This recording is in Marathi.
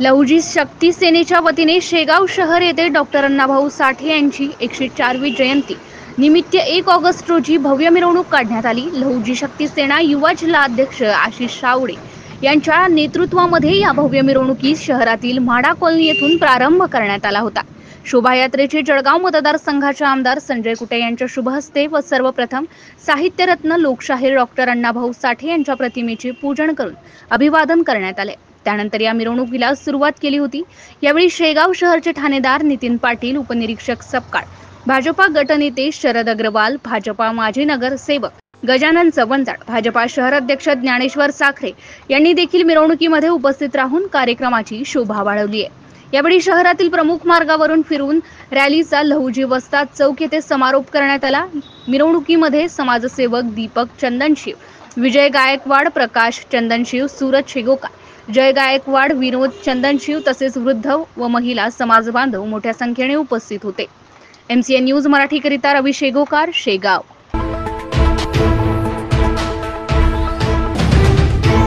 लहुजी शक्ती सेनेच्या वतीने शेगाव शहर येथे डॉक्टर अण्णाभाऊ साठे यांची 104वी जयंती निमित्त 1 ऑगस्ट रोजी भव्य मिरवणूक काढण्यात आली। लहुजी शक्ती सेना युवा जिल्हा अध्यक्ष आशिष सावळे यांच्या नेतृत्वामध्ये या भव्य मिरवणुकीस शहरातील म्हाडा कॉलनी येथून प्रारंभ करण्यात आला होता। शोभायात्रेचे जळगाव मतदारसंघाचे आमदार संजय कुटे यांच्या शुभ हस्ते व सर्वप्रथम साहित्यरत्न लोकशाहीर डॉक्टर अण्णाभाऊ साठे यांच्या प्रतिमेचे पूजन करून अभिवादन करण्यात आले। त्यानंतर या मिरवणुकीला सुरुवात केली होती। यावेळी शेगाव शहरचे ठाणेदार नितीन पाटील, उपनिरीक्षक सपकाळ, भाजपा गटनेते शरद अग्रवाल, भाजपा माजी नगरसेवक गजानन चव्हाण, भाजपा शहर अध्यक्ष ज्ञानेश्वर साखरे यांनी देखील मिरवणुकीमध्ये उपस्थित राहून कार्यक्रमाची शोभा वाढवली आहे। यावेळी शहरातील प्रमुख मार्गावरून फिरून रॅलीचा लहुजी वस्ताद चौक येथे समारोप करण्यात आला। मिरवणुकीमध्ये समाजसेवक दीपक चंदनशिव, विजय गायकवाड, प्रकाश चंदनशिव, सूरज शेगोकार, जय गायकवाड, विनोद चंदनशिव तसेच वृद्ध व महिला समाज बांधव मोठ्या संख्येने उपस्थित होते। MCN न्यूज मराठी करिता रवी शेगोकार, शेगाव।